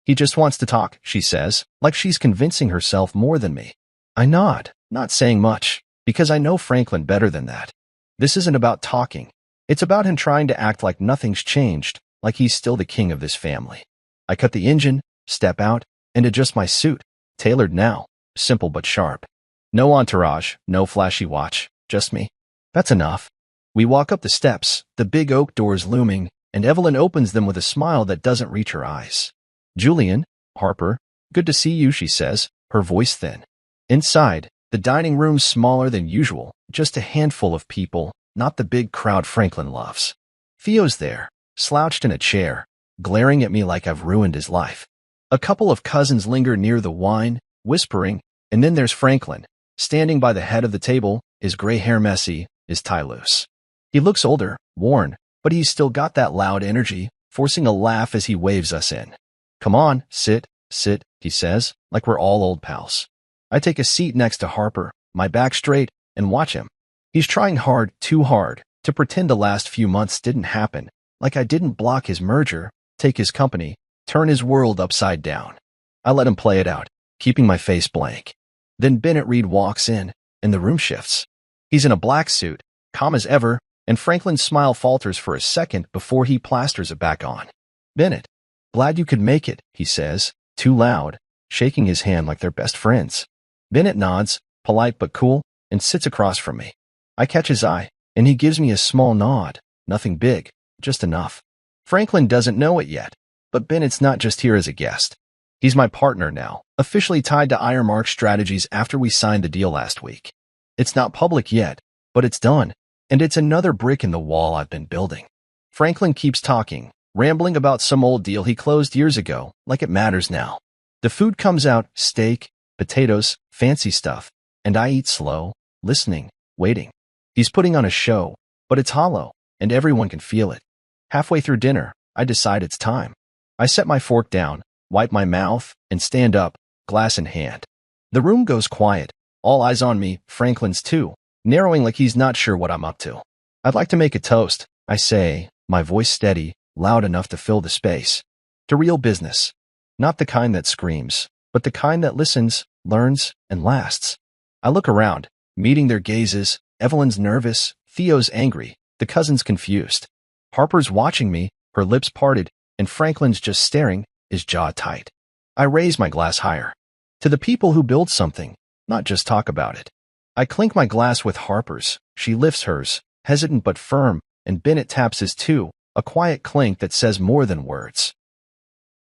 He just wants to talk, she says, like she's convincing herself more than me. I nod, not saying much, because I know Franklin better than that. This isn't about talking. It's about him trying to act like nothing's changed, like he's still the king of this family. I cut the engine, step out, and adjust my suit, tailored now, simple but sharp. No entourage, no flashy watch, just me. That's enough. We walk up the steps, the big oak doors looming, and Evelyn opens them with a smile that doesn't reach her eyes. "Julian, Harper, good to see you," she says, her voice thin. Inside, the dining room's smaller than usual, just a handful of people, not the big crowd Franklin loves. Theo's there, slouched in a chair, glaring at me like I've ruined his life. A couple of cousins linger near the wine, whispering, and then there's Franklin, standing by the head of the table, his gray hair messy, his tie loose. He looks older, worn, but he's still got that loud energy, forcing a laugh as he waves us in. "Come on, sit," he says, like we're all old pals. I take a seat next to Harper, my back straight, and watch him. He's trying hard, too hard, to pretend the last few months didn't happen, like I didn't block his merger, take his company, turn his world upside down. I let him play it out, keeping my face blank. Then Bennett Reed walks in, and the room shifts. He's in a black suit, calm as ever, and Franklin's smile falters for a second before he plasters it back on. "Bennett, glad you could make it," he says, too loud, shaking his hand like they're best friends. Bennett nods, polite but cool, and sits across from me. I catch his eye, and he gives me a small nod, nothing big, just enough. Franklin doesn't know it yet, but Bennett's not just here as a guest. He's my partner now, officially tied to Ironmark Strategies after we signed the deal last week. It's not public yet, but it's done, and it's another brick in the wall I've been building. Franklin keeps talking, rambling about some old deal he closed years ago, like it matters now. The food comes out, steak, potatoes, fancy stuff, and I eat slow, listening, waiting. He's putting on a show, but it's hollow, and everyone can feel it. Halfway through dinner, I decide it's time. I set my fork down, wipe my mouth, and stand up, glass in hand. The room goes quiet, all eyes on me, Franklin's too, narrowing like he's not sure what I'm up to. "I'd like to make a toast," I say, my voice steady, loud enough to fill the space. "To real business. Not the kind that screams, but the kind that listens, learns, and lasts." I look around, meeting their gazes. Evelyn's nervous, Theo's angry, the cousins confused. Harper's watching me, her lips parted, and Franklin's just staring, his jaw tight. I raise my glass higher. "To the people who build something, not just talk about it." I clink my glass with Harper's. She lifts hers, hesitant but firm, and Bennett taps his too, a quiet clink that says more than words.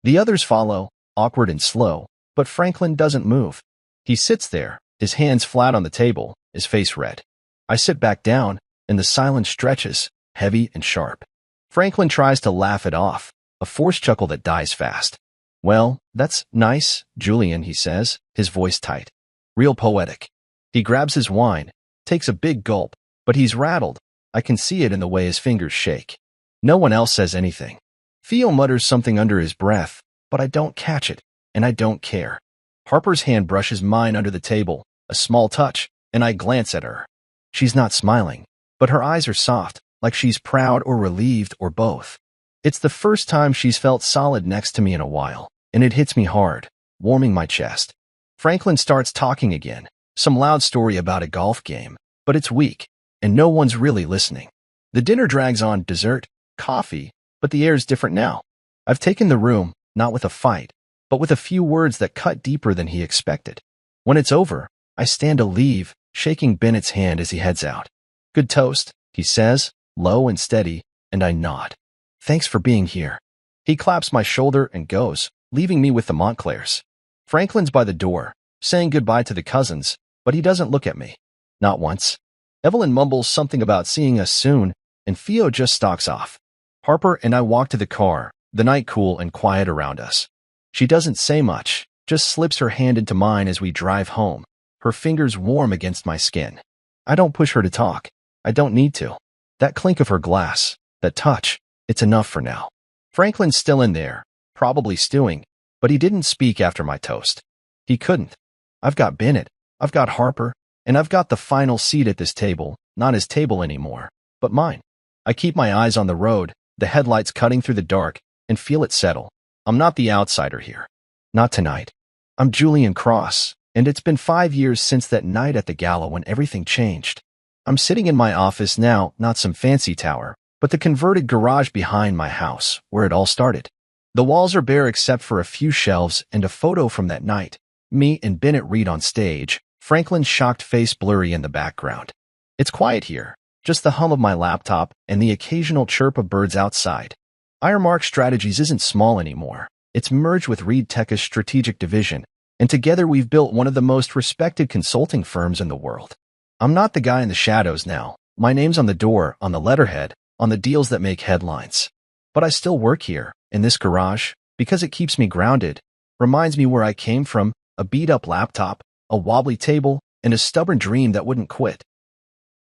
The others follow, awkward and slow, but Franklin doesn't move. He sits there, his hands flat on the table, his face red. I sit back down, and the silence stretches, heavy and sharp. Franklin tries to laugh it off, a forced chuckle that dies fast. "Well, that's nice, Julian," he says, his voice tight. Real poetic. He grabs his wine, takes a big gulp, but he's rattled. I can see it in the way his fingers shake. No one else says anything. Theo mutters something under his breath, but I don't catch it, and I don't care. Harper's hand brushes mine under the table, a small touch, and I glance at her. She's not smiling, but her eyes are soft, like she's proud or relieved or both. It's the first time she's felt solid next to me in a while, and it hits me hard, warming my chest. Franklin starts talking again, some loud story about a golf game, but it's weak, and no one's really listening. The dinner drags on, dessert, coffee, but the air's different now. I've taken the room, not with a fight, but with a few words that cut deeper than he expected. When it's over, I stand to leave, shaking Bennett's hand as he heads out. "Good toast," he says, low and steady, and I nod. "Thanks for being here." He claps my shoulder and goes, leaving me with the Montclairs. Franklin's by the door, saying goodbye to the cousins, but he doesn't look at me. Not once. Evelyn mumbles something about seeing us soon, and Theo just stalks off. Harper and I walk to the car, the night cool and quiet around us. She doesn't say much, just slips her hand into mine as we drive home, her fingers warm against my skin. I don't push her to talk. I don't need to. That clink of her glass, that touch, it's enough for now. Franklin's still in there, probably stewing, but he didn't speak after my toast. He couldn't. I've got Bennett, I've got Harper, and I've got the final seat at this table, not his table anymore, but mine. I keep my eyes on the road, the headlights cutting through the dark, and feel it settle. I'm not the outsider here. Not tonight. I'm Julian Cross, and it's been 5 years since that night at the gala when everything changed. I'm sitting in my office now, not some fancy tower, but the converted garage behind my house, where it all started. The walls are bare except for a few shelves and a photo from that night. Me and Bennett Reed on stage, Franklin's shocked face blurry in the background. It's quiet here, just the hum of my laptop and the occasional chirp of birds outside. Ironmark Strategies isn't small anymore. It's merged with Reed Tech's strategic division, and together we've built one of the most respected consulting firms in the world. I'm not the guy in the shadows now. My name's on the door, on the letterhead, on the deals that make headlines. But I still work here, in this garage, because it keeps me grounded, reminds me where I came from, a beat-up laptop, a wobbly table, and a stubborn dream that wouldn't quit.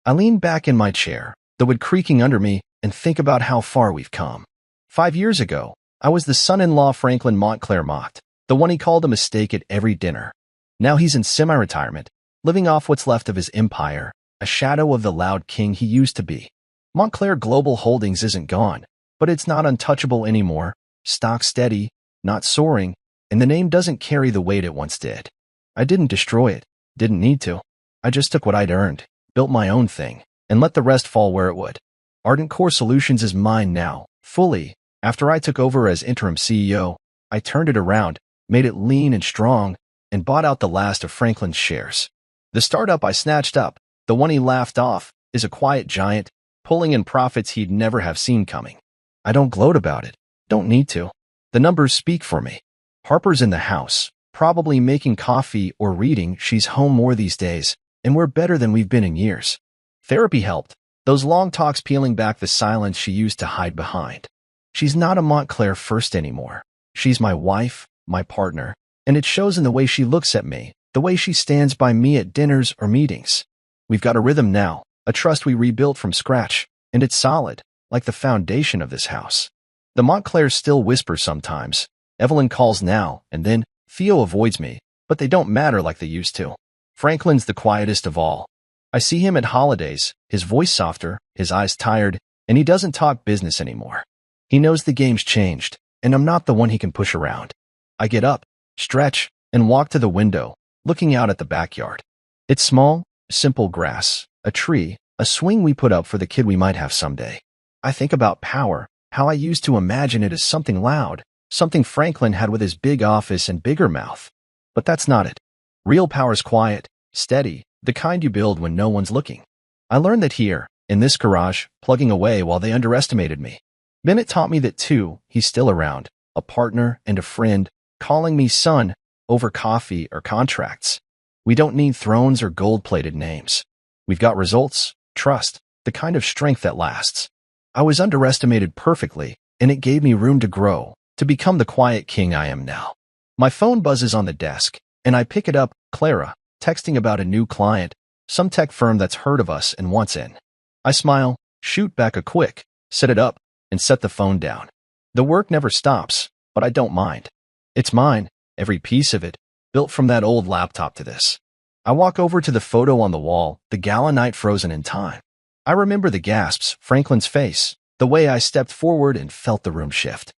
I lean back in my chair, the wood creaking under me, and think about how far we've come. 5 years ago, I was the son-in-law Franklin Montclair mocked, the one he called a mistake at every dinner. Now he's in semi-retirement, living off what's left of his empire, a shadow of the loud king he used to be. Montclair Global Holdings isn't gone, but it's not untouchable anymore, stock steady, not soaring, and the name doesn't carry the weight it once did. I didn't destroy it, didn't need to. I just took what I'd earned, built my own thing, and let the rest fall where it would. Ardent Core Solutions is mine now, fully. After I took over as interim CEO, I turned it around, made it lean and strong, and bought out the last of Franklin's shares. The startup I snatched up, the one he laughed off, is a quiet giant, pulling in profits he'd never have seen coming. I don't gloat about it. Don't need to. The numbers speak for me. Harper's in the house, probably making coffee or reading. She's home more these days, and we're better than we've been in years. Therapy helped, those long talks peeling back the silence she used to hide behind. She's not a Montclair first anymore. She's my wife, my partner, and it shows in the way she looks at me, the way she stands by me at dinners or meetings. We've got a rhythm now, a trust we rebuilt from scratch, and it's solid, like the foundation of this house. The Montclairs still whisper sometimes. Evelyn calls now and then. Theo avoids me, but they don't matter like they used to. Franklin's the quietest of all. I see him at holidays, his voice softer, his eyes tired, and he doesn't talk business anymore. He knows the game's changed, and I'm not the one he can push around. I get up, stretch, and walk to the window, looking out at the backyard. It's small, simple grass, a tree, a swing we put up for the kid we might have someday. I think about power, how I used to imagine it as something loud, something Franklin had with his big office and bigger mouth. But that's not it. Real power's quiet, steady, the kind you build when no one's looking. I learned that here, in this garage, plugging away while they underestimated me. Bennett taught me that too. He's still around, a partner and a friend, calling me son over coffee or contracts. We don't need thrones or gold-plated names. We've got results, trust, the kind of strength that lasts. I was underestimated perfectly, and it gave me room to grow, to become the quiet king I am now. My phone buzzes on the desk, and I pick it up. Clara, texting about a new client, some tech firm that's heard of us and wants in. I smile, shoot back a quick, set it up, and set the phone down. The work never stops, but I don't mind. It's mine, every piece of it, built from that old laptop to this. I walk over to the photo on the wall, the gala night frozen in time. I remember the gasps, Franklin's face, the way I stepped forward and felt the room shift.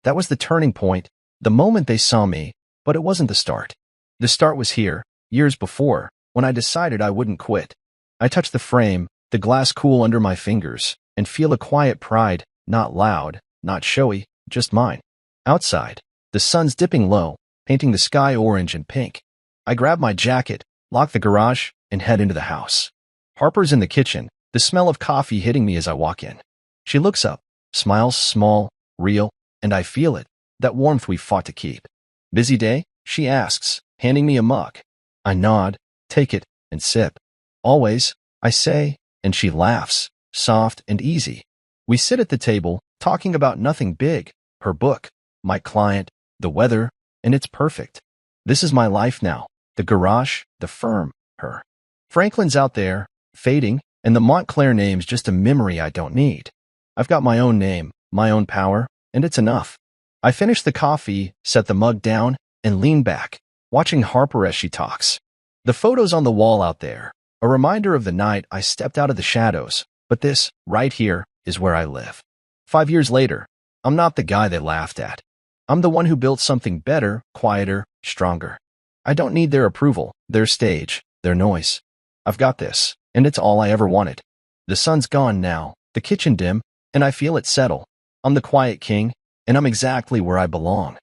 That was the turning point, the moment they saw me, but it wasn't the start. The start was here, years before, when I decided I wouldn't quit. I touch the frame, the glass cool under my fingers, and feel a quiet pride, not loud, not showy, just mine. Outside, the sun's dipping low, painting the sky orange and pink. I grab my jacket, lock the garage, and head into the house. Harper's in the kitchen, the smell of coffee hitting me as I walk in. She looks up, smiles small, real, and I feel it, that warmth we fought to keep. Busy day? She asks, handing me a mug. I nod, take it, and sip. Always, I say, and she laughs, soft and easy. We sit at the table, talking about nothing big, her book, my client, the weather, and it's perfect. This is my life now, the garage, the firm, her. Franklin's out there, fading, and the Montclair name's just a memory I don't need. I've got my own name, my own power, and it's enough. I finish the coffee, set the mug down, and lean back, watching Harper as she talks. The photo's on the wall out there, a reminder of the night I stepped out of the shadows, but this, right here, is where I live. 5 years later, I'm not the guy they laughed at. I'm the one who built something better, quieter, stronger. I don't need their approval, their stage, their noise. I've got this, and it's all I ever wanted. The sun's gone now, the kitchen dim, and I feel it settle. I'm the quiet king, and I'm exactly where I belong.